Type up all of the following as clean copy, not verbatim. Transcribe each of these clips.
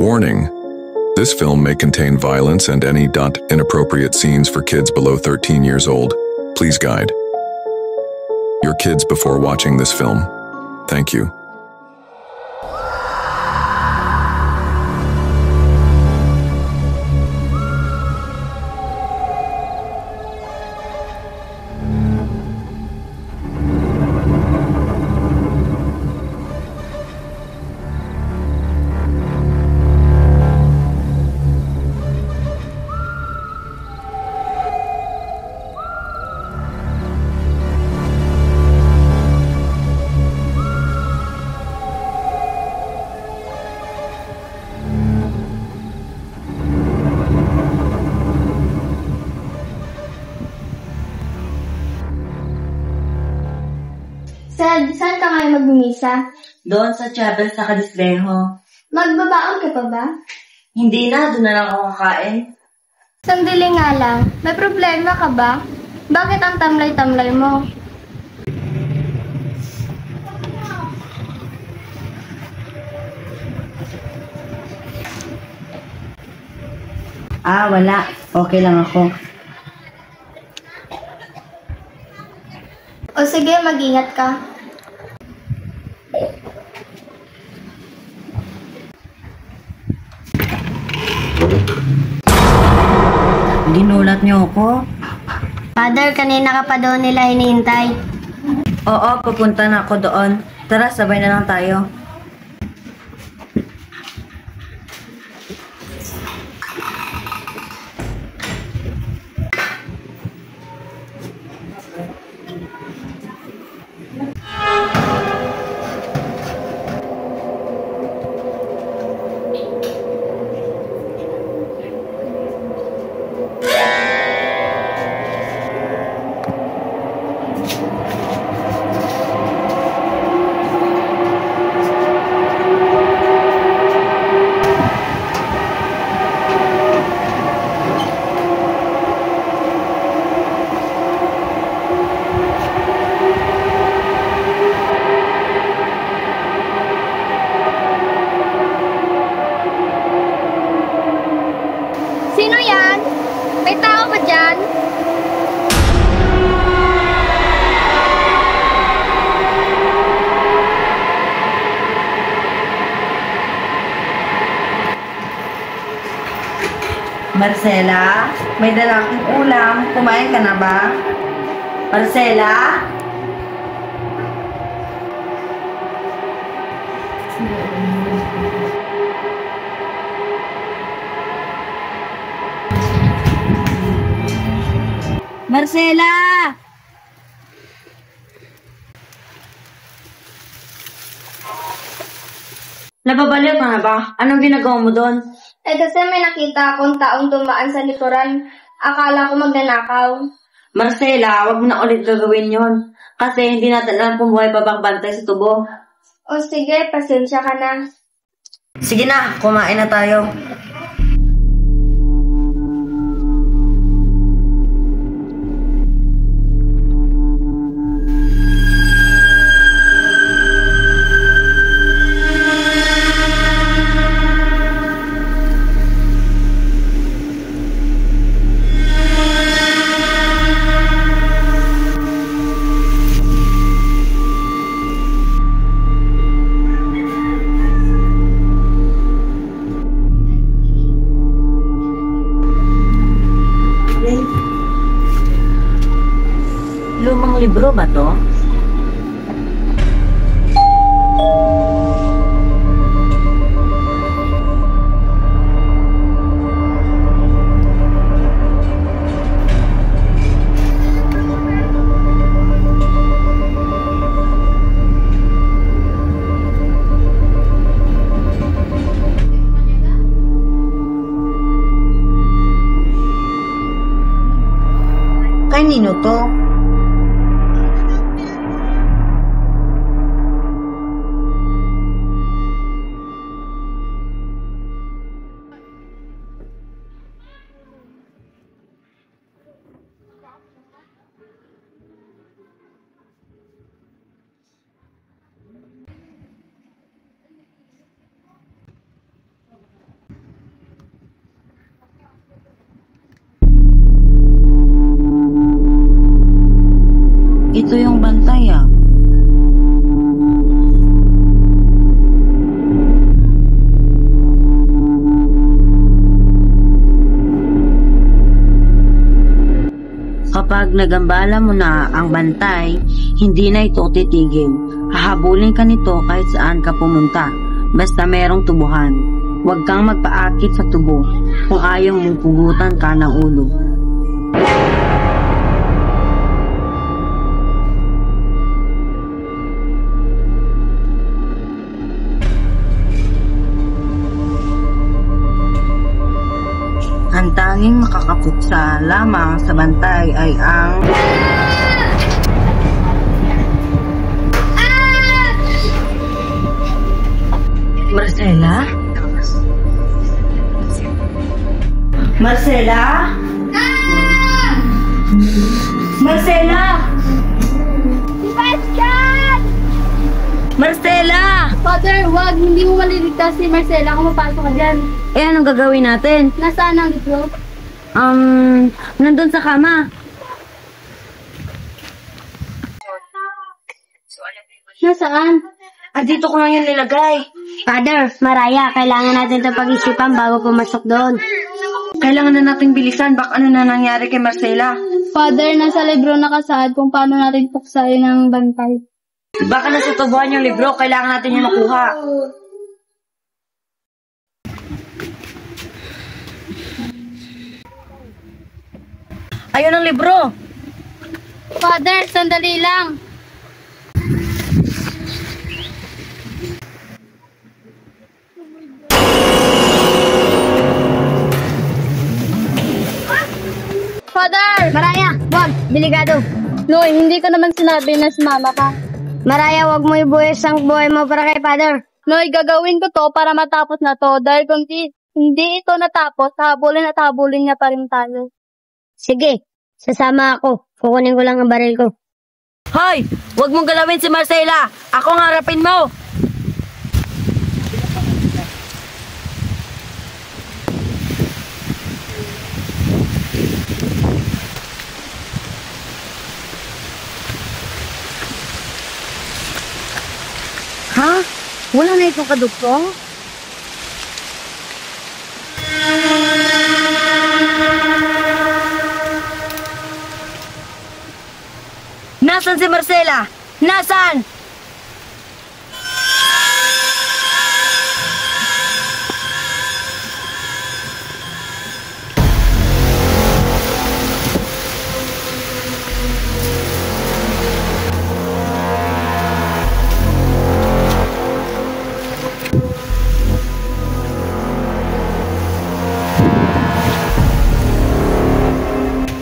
Warning: this film may contain violence and any inappropriate scenes for kids below 13 years old. Please guide your kids before watching this film. Thank you. Saan ka ngayon magmimisa? Doon sa chapel sa Kadisleho. Magbabaon ka pa ba? Hindi na, doon na lang ako kakain. Sandali nga lang, may problema ka ba? Bakit ang tamlay-tamlay mo? Wala. Okay lang ako. O sige, mag-ingat ka. Ginulat niyo ako? Father, kanina ka pa doon nila hinihintay. Oo, pupunta na ako doon. Tara, sabay na lang tayo. Sino yan? May tao ba dyan? Marcela, may dala akong ulam. Kumain ka na ba? Marcela? Marcela! Nababaliw ka na ba? Anong ginagawa mo doon? Kasi may nakita akong taong tumaan sa likuran. Akala ko magnanakaw. Marcela, wag mo na ulit gagawin yon. Kasi hindi natin alam kung buhay pa bang bantay sa tubo. O sige, pasensya ka na. Sige na, kumain na tayo. Lumang libro ba to? Kanino to? kapag nagambala mo na ang bantay, hindi na ito titigil. Hahabulin ka nito kahit saan ka pumunta, basta merong tubuhan. Huwag kang magpaakit sa tubo kung ayaw mong pugutan ka ng ulo. Ang tanging makakaputsa lamang sa bantay ay ang... Marcela? Marcela? Marcela? Sebastian! Marcela! Father, wag. Hindi mo maliligtas si Marcela kung mapasok ka dyan. Eh, anong gagawin natin? Nasaan ang libro? Nandun sa kama. Nasaan? Dito ko lang yung nilagay. Father, Maraya, kailangan natin ito pag-isipan bago pumasok doon. Kailangan na nating bilisan. Baka ano na nangyari kay Marcela? Father, nasa libro nakasaad kung paano natin puksain ang bantay. Baka nasa tubuhan yung libro. Kailangan natin yung makuha. Ayun ang libro. Father, sandali lang. Father! Maraya, wag! Delikado. Loy, hindi ko naman sinabi na sumama ka. Maraya, wag mo ibuhis ang buhay mo para kay Father. Loy, gagawin ko to para matapos na to dahil kung hindi ito natapos, habulin at habulin niya pa rin tayo. Sige, sasama ako. Kukunin ko lang ang baril ko. Hoy! Huwag mong galawin si Marcela! Ako ang harapin mo! Ha? Wala na itong kadugtong? Nasaan si Marcela? Nasaan?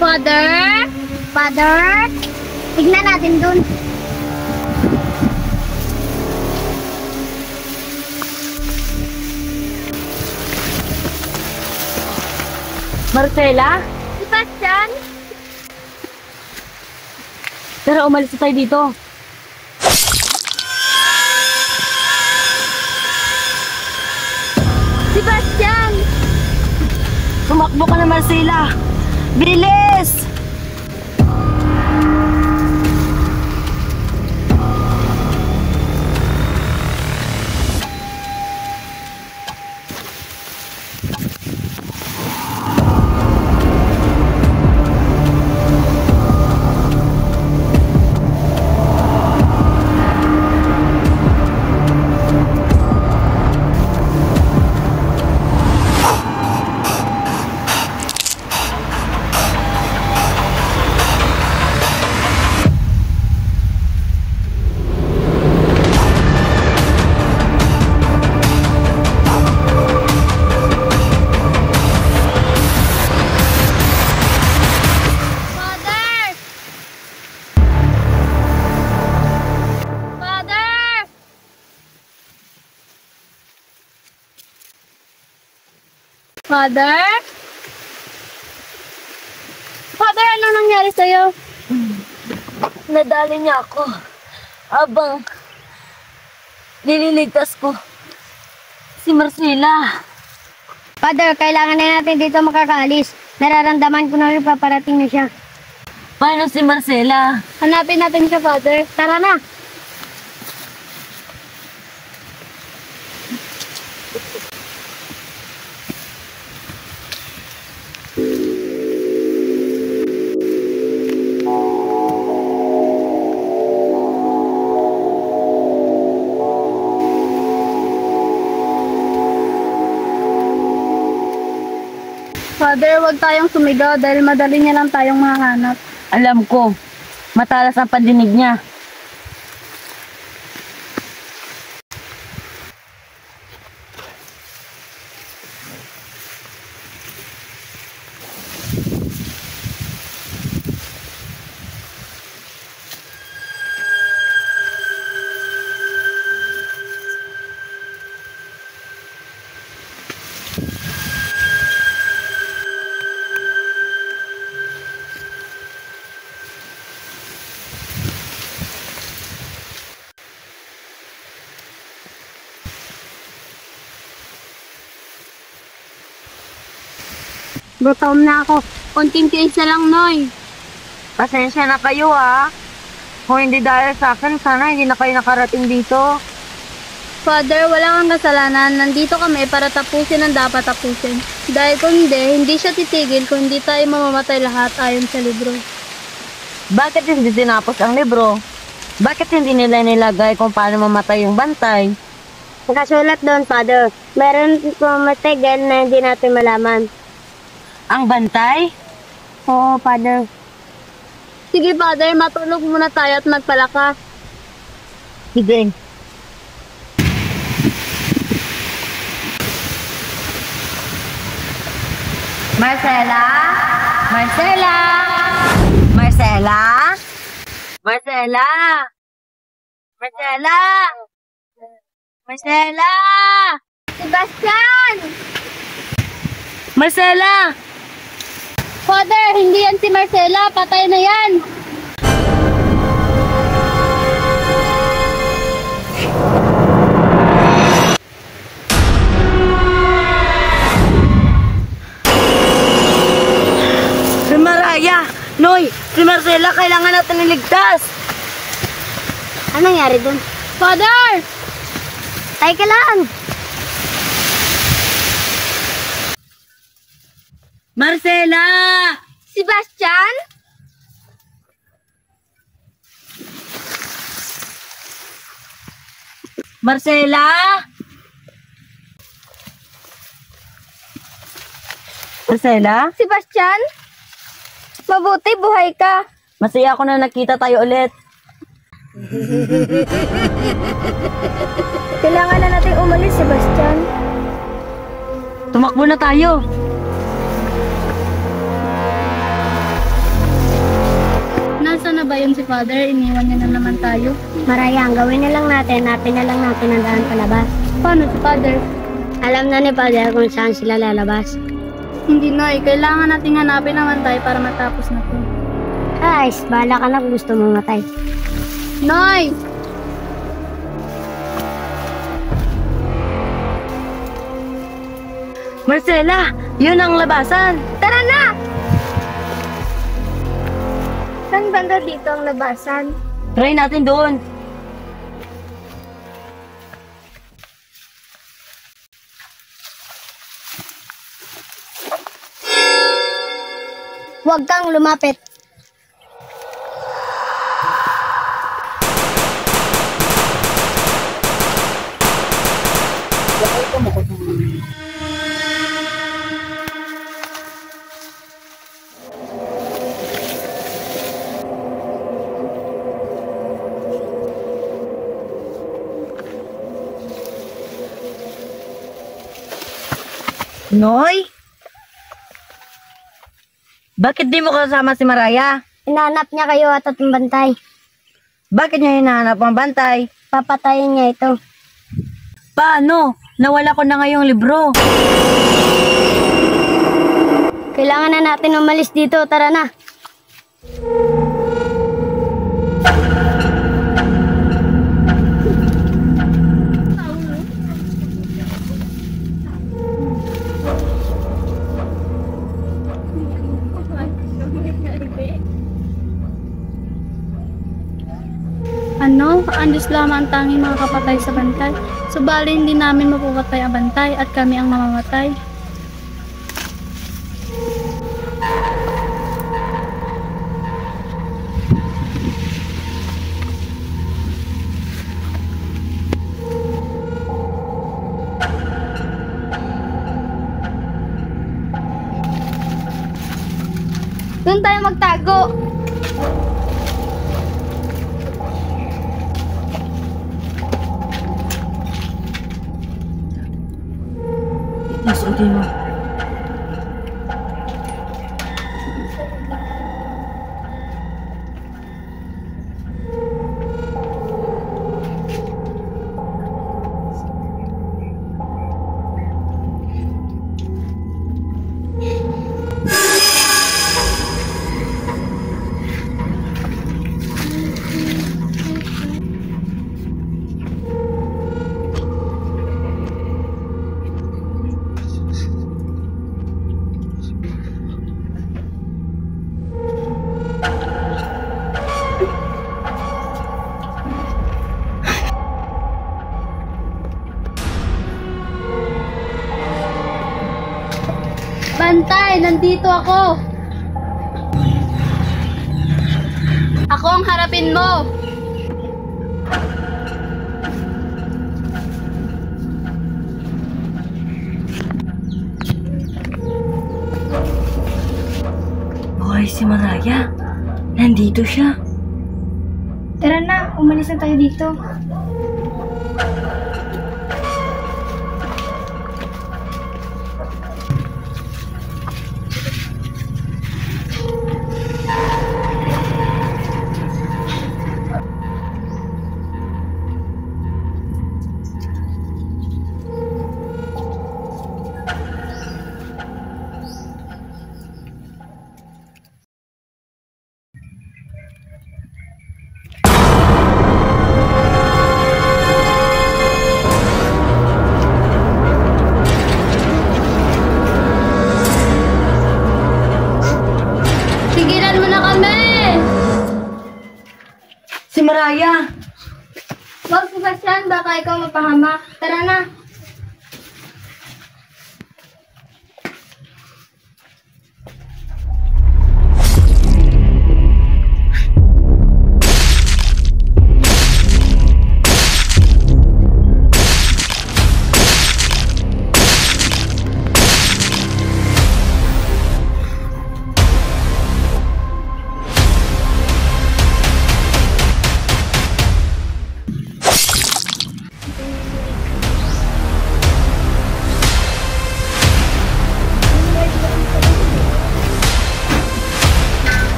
Father? Father? Tignan natin dun. Marcela? Sebastian? Tara, umalis na tayo dito. Sebastian! Tumakbo ka na, Marcela! Bilis! Father? Father, ano nangyari sa'yo? Nadali niya ako. Abang nililigtas ko si Marcela. Father, kailangan na natin dito makakaalis. Nararamdaman ko na rin paparating na siya. Paano si Marcela? Hanapin natin siya, Father. Tara na! Father, huwag tayong sumigaw dahil madali niya lang tayong mahanap. Alam ko, matalas ang pandinig niya. Gutom na ako. Konting tiis na lang, Noy. Pasensya na kayo ha. Kung hindi dahil sa akin, sana hindi na kayo nakarating dito. Father, wala kang kasalanan. Nandito kami para tapusin ang dapat tapusin. Dahil kung hindi siya titigil kung hindi tayo mamamatay lahat ayon sa libro. Bakit hindi tinapos ang libro? Bakit hindi nila nilagay kung paano mamatay yung bantay? Nakasulat doon, Father. Meron pumatay na hindi natin malaman. Ang bantay? Oo, Father. Sige, Father. Matulog muna tayo at magpalakas. Sige. Marcela? Marcela? Marcela? Marcela? Marcela? Marcela? Sebastian! Marcela! Father, hindi yan si Marcela. Patay na yan. Si Maraya! Noy! Si Marcela kailangan natin iligtas! Anong nangyari dun? Father! Tay ka lang! Marcela! Sebastian? Marcela? Marcela? Sebastian? Mabuti, buhay ka. Masaya ako na nakita tayo ulit. Kailangan na natin umalis, Sebastian. Tumakbo na tayo. Nasaan na ba yun si Father? Iniwan niya na naman tayo. Maraya, ang gawin na lang natin, hanapin na lang natin ang daan palabas. Paano si Father? Alam na ni Father kung saan sila lalabas. Hindi, Noy. Kailangan nating hanapin naman tayo para matapos na to. Guys, bahala ka na kung gusto mong matay. Noy! Marcela, yun ang labasan. Tara na! Saan banda dito ang labasan? Try natin doon. Huwag kang lumapit. Noy? Bakit di mo kasama si Maraya? Hinahanap niya kayo at bantay. Bakit niya hinahanap ang bantay? Papatayin niya ito. Paano? Nawala ko na ngayong libro. Kailangan na natin umalis dito. Tara na. Ano? Ang Diyos lamang ang tanging makakapatay sa bantay. Subalit hindi namin mapapatay ang bantay at kami ang mamamatay. Doon tayo magtago. Nasutin mo. Bantay, nandito ako. Ako ang harapin mo. Buhay si Maraya. Nandito siya. Tara na, umalis na tayo dito. Tigilan mo na kami! Si Maraya! Huwag Sebastian, baka ikaw mapahamak. Tara na.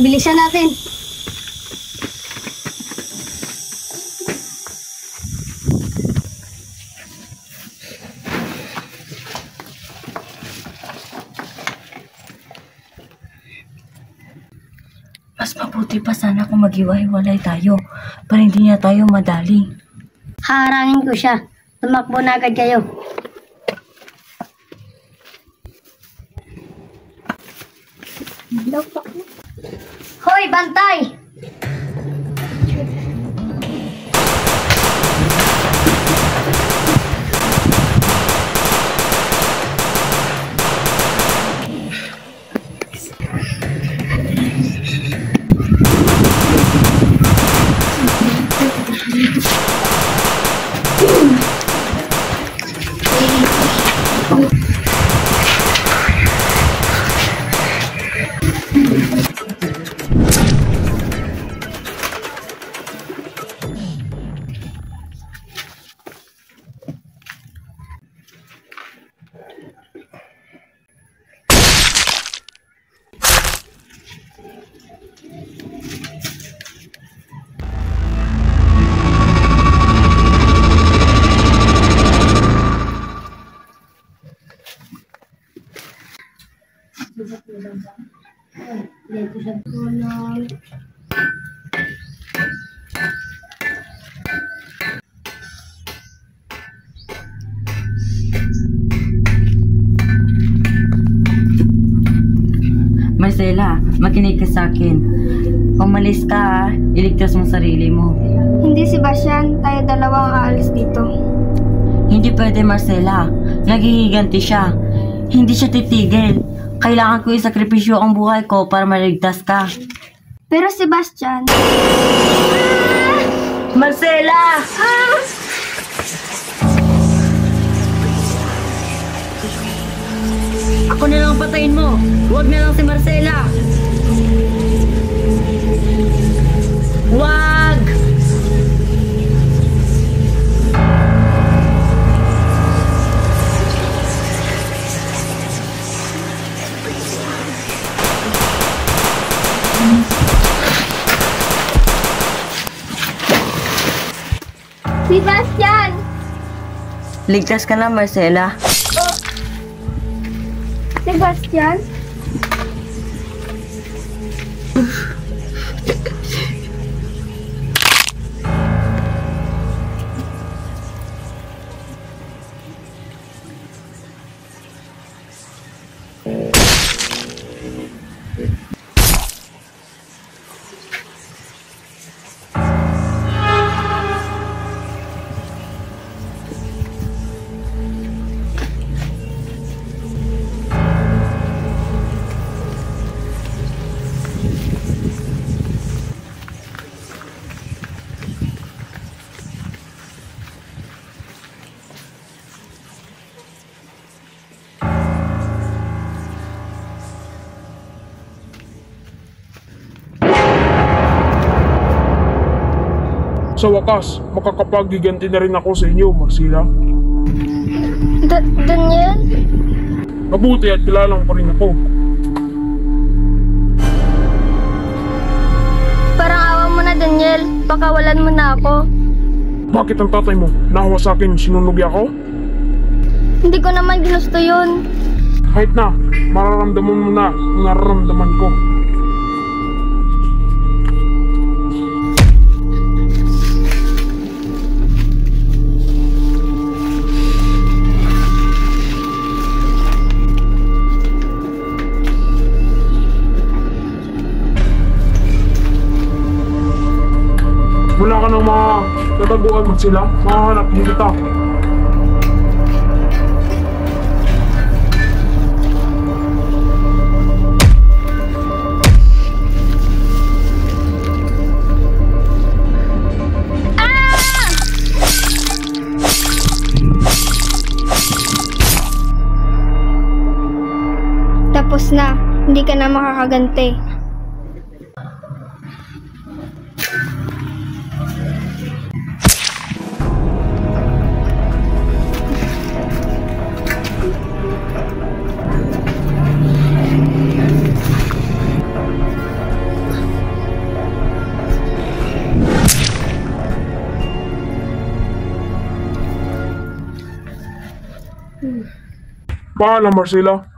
Bilisan natin. Mas mabuti pa sana kung maghiwa-hiwalay tayo para hindi niya tayo madali. Haharangin ko siya. Tumakbo na agad kayo. Hoy, bantay! Dito sa puno. Marcela, makinig ka sa akin. Umalis ka, iligtas mo sarili mo. Hindi, Sebastian. Tayo dalawa ang aalis dito. Hindi pwede, Marcela. Naghihiganti siya. Hindi siya titigil. Kailangan ko isakripisyo ang buhay ko para maligtas ka. Pero Sebastian... Marcela! Ako na lang ang patayin mo. Huwag na lang si Marcela. Huwag! Sebastian! Ligtas ka na, Marcela. Sebastian? Sa wakas, makakapaggiganti na rin ako sa inyo, Marcela. Daniel? Mabuti at kilala mo pa rin ako. Parang awa mo na, Daniel. Pakawalan mo na ako. Bakit ang tatay mo nahawa sa akin sinunugi ako? Hindi ko naman ginusto yun. Kahit na, mararamdaman mo na ang nararamdaman ko. Wala ka ng mga tataguan mo sila, mahahanap din kita. Tapos na. Hindi ka na makakaganti. Paalam, Marcela.